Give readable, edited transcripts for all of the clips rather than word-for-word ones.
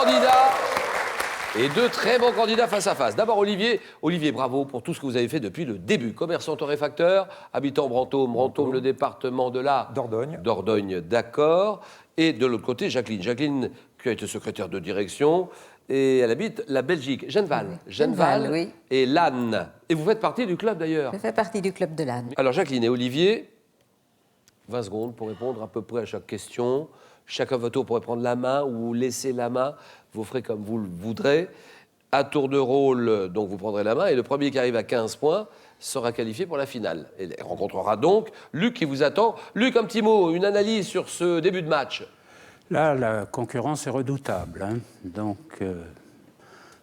candidats et deux très bons candidats face à face. D'abord Olivier. Olivier, bravo pour tout ce que vous avez fait depuis le début. Commerçant torréfacteur, habitant Brantôme, le département de la... Dordogne. Dordogne, d'accord. Et de l'autre côté, Jacqueline. Jacqueline, qui a été secrétaire de direction, et elle habite la Belgique. Genneval. Oui. Genneval, oui. et Lannes. Et vous faites partie du club d'ailleurs. Je fais partie du club de Lannes. Alors Jacqueline et Olivier, 20 secondes pour répondre à peu près à chaque question. Chacun votre tour pourrait prendre la main ou laisser la main. Vous ferez comme vous le voudrez. À tour de rôle, donc vous prendrez la main. Et le premier qui arrive à 15 points sera qualifié pour la finale. Et il rencontrera donc Luc qui vous attend. Luc, un petit mot, une analyse sur ce début de match. Là, la concurrence est redoutable. Hein. Donc,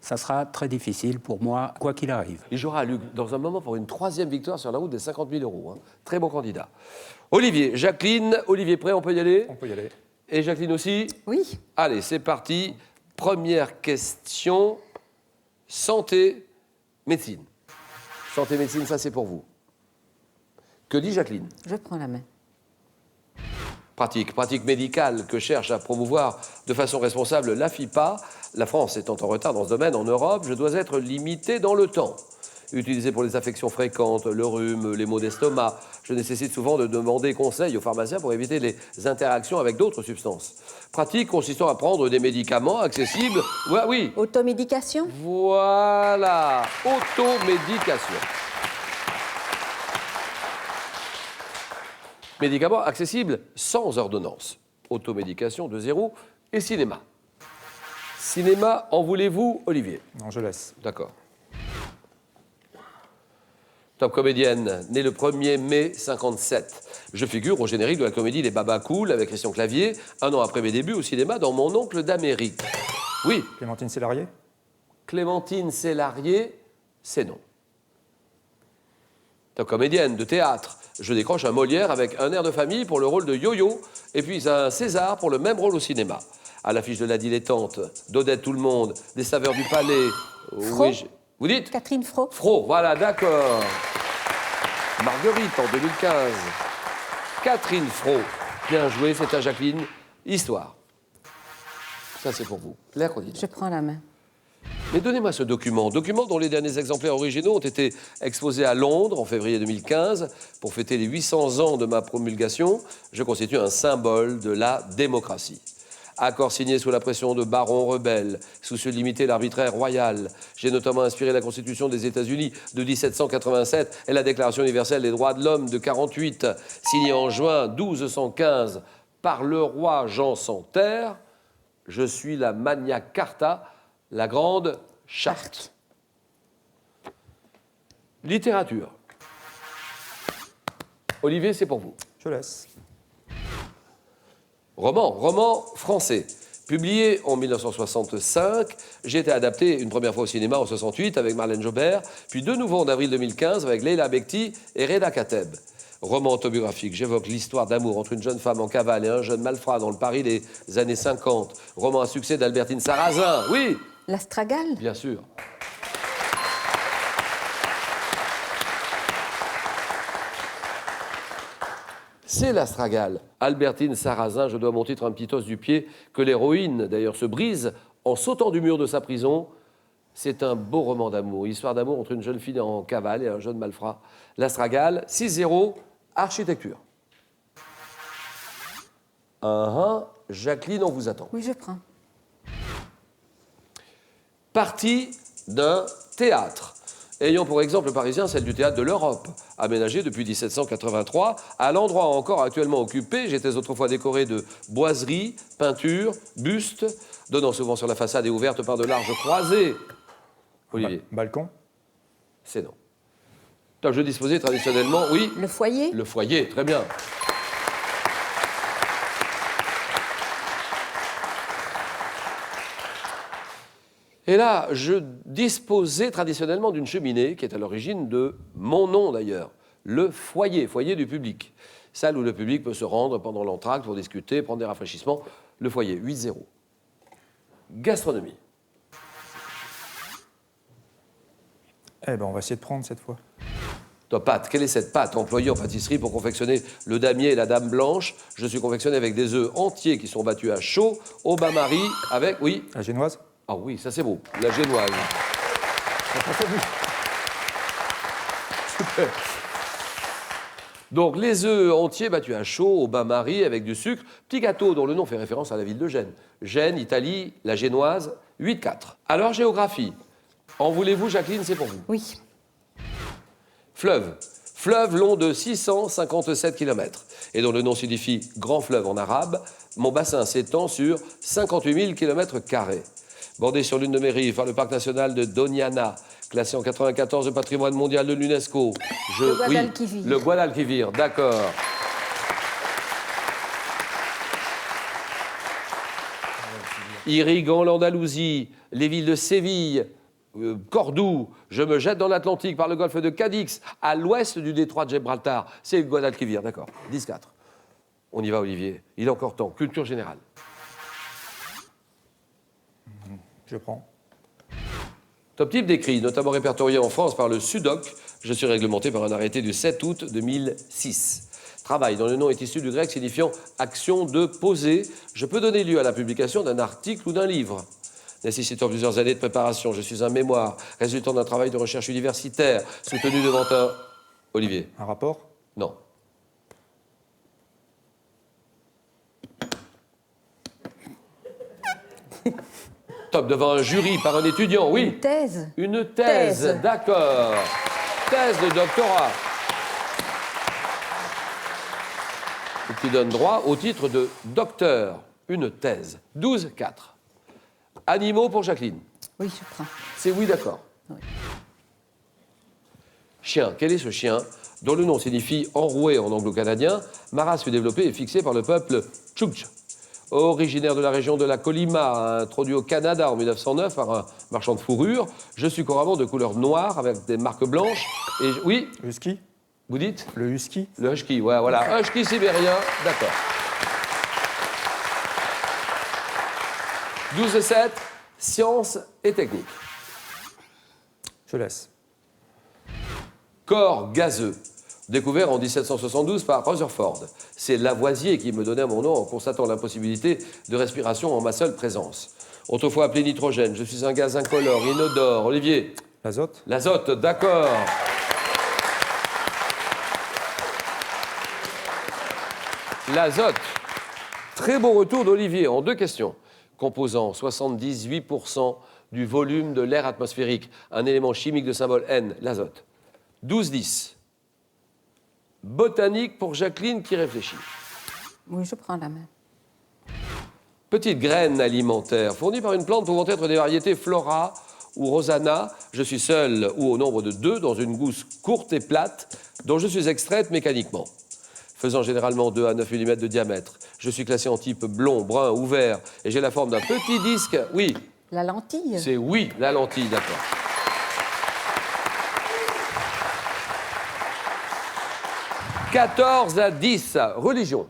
ça sera très difficile pour moi, quoi qu'il arrive. Il jouera Luc dans un moment pour une troisième victoire sur la route des 50 000 €. Hein. Très bon candidat. Olivier, Jacqueline, Olivier prêt, on peut y aller? On peut y aller. Et Jacqueline aussi? Oui. Allez, c'est parti. Première question. Santé, médecine. Santé, médecine, ça c'est pour vous. Que dit Jacqueline? Je prends la main. Pratique médicale que cherche à promouvoir de façon responsable la FIPA. La France étant en retard dans ce domaine en Europe, je dois être limité dans le temps. Utilisé pour les affections fréquentes, le rhume, les maux d'estomac, je nécessite souvent de demander conseil aux pharmaciens pour éviter les interactions avec d'autres substances. Pratique consistant à prendre des médicaments accessibles. Ouais, oui. Automédication? Voilà. Automédication. Médicaments accessibles sans ordonnance. Automédication de 0 et cinéma. Cinéma, en voulez-vous, Olivier? Non, je laisse. D'accord. Top comédienne, née le 1er mai 57. Je figure au générique de la comédie Les Babas Cool avec Christian Clavier, un an après mes débuts au cinéma dans Mon oncle d'Amérique. Oui. Clémentine Célarié? Clémentine Célarié, c'est non. Top comédienne de théâtre. Je décroche un Molière avec Un air de famille pour le rôle de Yo-Yo et puis un César pour le même rôle au cinéma. À l'affiche de La Dilettante, d'Odette Tout le Monde, des Saveurs du Palais. Fro. Oui, vous dites? Catherine Fro. Fro, voilà, d'accord. Marguerite en 2015. Catherine Fro. Bien joué, c'est à Jacqueline. Histoire. Ça, c'est pour vous. Claire Codine. Je prends la main. Mais donnez-moi ce document. Document dont les derniers exemplaires originaux ont été exposés à Londres en février 2015 pour fêter les 800 ans de ma promulgation. Je constitue un symbole de la démocratie. Accord signé sous la pression de barons rebelles, soucieux de limiter l'arbitraire royal. J'ai notamment inspiré la Constitution des États-Unis de 1787 et la Déclaration universelle des droits de l'homme de 48, signée en juin 1215 par le roi Jean sans terre. Je suis la Magna Carta, la grande charte. Littérature. Olivier, c'est pour vous. Je laisse. Roman français. Publié en 1965, j'ai été adapté une première fois au cinéma en 68 avec Marlène Jobert, puis de nouveau en avril 2015 avec Leila Bekti et Reda Kateb. Roman autobiographique, j'évoque l'histoire d'amour entre une jeune femme en cavale et un jeune malfrat dans le Paris des années 50. Roman à succès d'Albertine Sarrazin, oui. L'Astragale? Bien sûr. C'est l'Astragale. Albertine Sarrazin, je dois mon titre à un petit os du pied, que l'héroïne, d'ailleurs, se brise en sautant du mur de sa prison. C'est un beau roman d'amour, histoire d'amour entre une jeune fille en cavale et un jeune malfrat. L'Astragale, 6-0, architecture. Jacqueline, on vous attend. Oui, je prends. Partie d'un théâtre. Ayant pour exemple le Parisien celle du théâtre de l'Europe, aménagé depuis 1783, à l'endroit encore actuellement occupé. J'étais autrefois décoré de boiseries, peintures, bustes, donnant souvent sur la façade et ouverte par de larges croisées. Olivier. Balcon? C'est non. Donc je disposais traditionnellement, oui. Le foyer? Le foyer, très bien. Et là, je disposais traditionnellement d'une cheminée qui est à l'origine de mon nom d'ailleurs, le foyer, foyer du public. Salle où le public peut se rendre pendant l'entracte pour discuter, prendre des rafraîchissements. Le foyer, 8-0. Gastronomie. Eh ben, on va essayer de prendre cette fois. Toi, pâte, quelle est cette pâte employée en pâtisserie pour confectionner le damier et la dame blanche? Je suis confectionné avec des œufs entiers qui sont battus à chaud, au bain-marie, avec, oui. La génoise? Ah oui, ça c'est beau, la génoise. Super. Donc les œufs entiers battus à chaud, au bain-marie, avec du sucre. Petit gâteau dont le nom fait référence à la ville de Gênes. Gênes, Italie, la génoise, 8-4. Alors géographie. En voulez-vous, Jacqueline, c'est pour vous. Oui. Fleuve. Fleuve long de 657 km et dont le nom signifie grand fleuve en arabe. Mon bassin s'étend sur 58 000 km². Bordé sur l'une de mes rives par le parc national de Doñana, classé en 94 au patrimoine mondial de l'UNESCO. Le Guadalquivir. Oui, le Guadalquivir, d'accord. Irriguant l'Andalousie, les villes de Séville, Cordoue, je me jette dans l'Atlantique par le golfe de Cadix, à l'ouest du détroit de Gibraltar. C'est le Guadalquivir, d'accord. 10-4. On y va, Olivier. Il est encore temps. Culture générale. Je prends. Top type décrit, notamment répertorié en France par le SUDOC. Je suis réglementé par un arrêté du 7 août 2006. Travail, dont le nom est issu du grec signifiant action de poser. Je peux donner lieu à la publication d'un article ou d'un livre. Nécessitant plusieurs années de préparation, je suis un mémoire, résultant d'un travail de recherche universitaire, soutenu devant un... Olivier. Un rapport? Non. Top, devant un jury par un étudiant, oui. Une thèse. Une thèse, d'accord. Thèse de doctorat. Qui donne droit au titre de docteur. Une thèse. 12-4. Animaux pour Jacqueline. Oui, je prends. C'est oui, d'accord. Oui. Chien. Quel est ce chien dont le nom signifie enroué en anglo-canadien? Ma race fut développée et fixée par le peuple Tchouktch. Originaire de la région de la Colima, introduit au Canada en 1909 par un marchand de fourrure. Je suis couramment de couleur noire avec des marques blanches. Et oui, Husky? vous dites? Le husky? Le husky, ouais, voilà. Husky sibérien, d'accord. 12-7, sciences et techniques. Je laisse. Corps gazeux, découvert en 1772 par Rutherford. C'est Lavoisier qui me donnait mon nom en constatant l'impossibilité de respiration en ma seule présence. Autrefois appelé nitrogène, je suis un gaz incolore, inodore. Olivier? L'azote? L'azote, d'accord. L'azote. Très bon retour d'Olivier en 2 questions. Composant 78% du volume de l'air atmosphérique, un élément chimique de symbole N, l'azote. 12-10. Botanique pour Jacqueline qui réfléchit. Oui, je prends la main. Petite graine alimentaire fournie par une plante pouvant être des variétés Flora ou Rosanna. Je suis seul ou au nombre de 2 dans une gousse courte et plate dont je suis extraite mécaniquement. Faisant généralement 2 à 9 mm de diamètre. Je suis classé en type blond, brun ou vert et j'ai la forme d'un petit disque. Oui, La lentille. c'est oui, la lentille, d'accord. « 14-10, religion.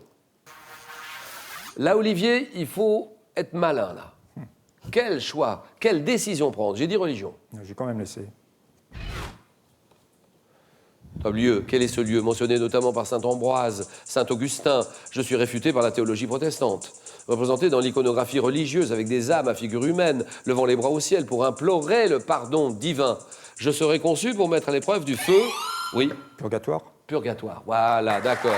Là, Olivier, il faut être malin, là. Quel choix, quelle décision prendre? J'ai dit religion. J'ai quand même laissé. Lieu, quel est ce lieu mentionné notamment par saint Ambroise, saint Augustin? Je suis réfuté par la théologie protestante. Représenté dans l'iconographie religieuse avec des âmes à figure humaine, levant les bras au ciel pour implorer le pardon divin. Je serai conçu pour mettre à l'épreuve du feu. Oui. Purgatoire? Purgatoire. Voilà, d'accord.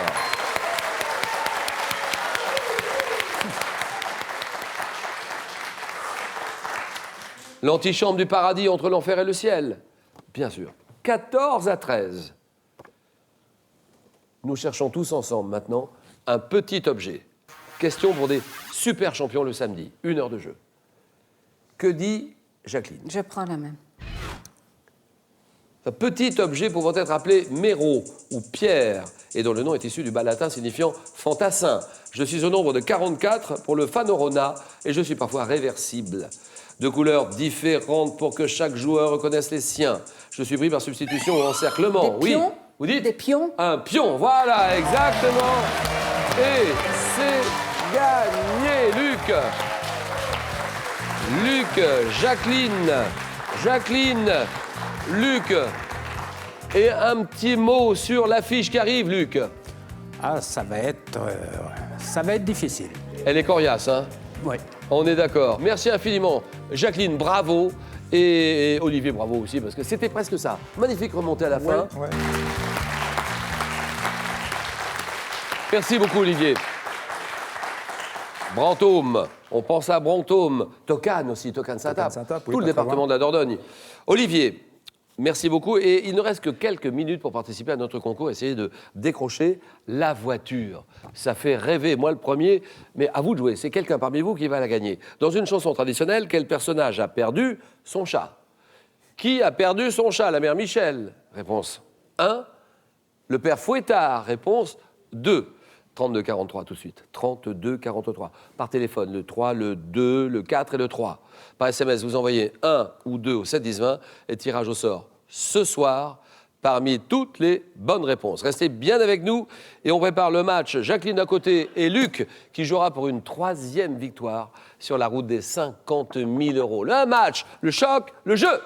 L'antichambre du paradis entre l'enfer et le ciel. Bien sûr. 14-13. Nous cherchons tous ensemble maintenant un petit objet. Question pour des super champions le samedi. 1 heure de jeu. Que dit Jacqueline? Je prends la main. Un petit objet pouvant être appelé méro ou pierre et dont le nom est issu du bas latin signifiant fantassin. Je suis au nombre de 44 pour le fanorona et je suis parfois réversible. De couleurs différentes pour que chaque joueur reconnaisse les siens. Je suis pris par substitution ou encerclement. Des pions? Oui. Vous dites? Des pions? Un pion, voilà, exactement. Et c'est gagné, Luc. Luc, Jacqueline, Luc. Et un petit mot sur l'affiche qui arrive, Luc. Ah, ça va être difficile. Elle est coriace, hein? Oui. On est d'accord. Merci infiniment. Jacqueline, bravo. Et Olivier, bravo aussi, parce que c'était presque ça. Magnifique remontée à la fin. Ouais. Merci beaucoup, Olivier. Brantôme, on pense à Brantôme. Tocane aussi, Tocane-Saint-Ape. Tocane-Saint-Ape, oui, tout le pas très département loin. de la Dordogne. Olivier, merci beaucoup. Et il ne reste que quelques minutes pour participer à notre concours, essayer de décrocher la voiture. Ça fait rêver, moi le premier, mais à vous de jouer. C'est quelqu'un parmi vous qui va la gagner. Dans une chanson traditionnelle, quel personnage a perdu son chat? Qui a perdu son chat? La mère Michel. Réponse 1. Le père Fouettard. Réponse 2. 32-43 tout de suite. 32-43. Par téléphone, le 3, le 2, le 4 et le 3. Par SMS, vous envoyez 1 ou 2 au 7-10-20 et tirage au sort ce soir parmi toutes les bonnes réponses. Restez bien avec nous et on prépare le match. Jacqueline à côté et Luc qui jouera pour une 3e victoire sur la route des 50 000 euros. Le match, le choc, le jeu.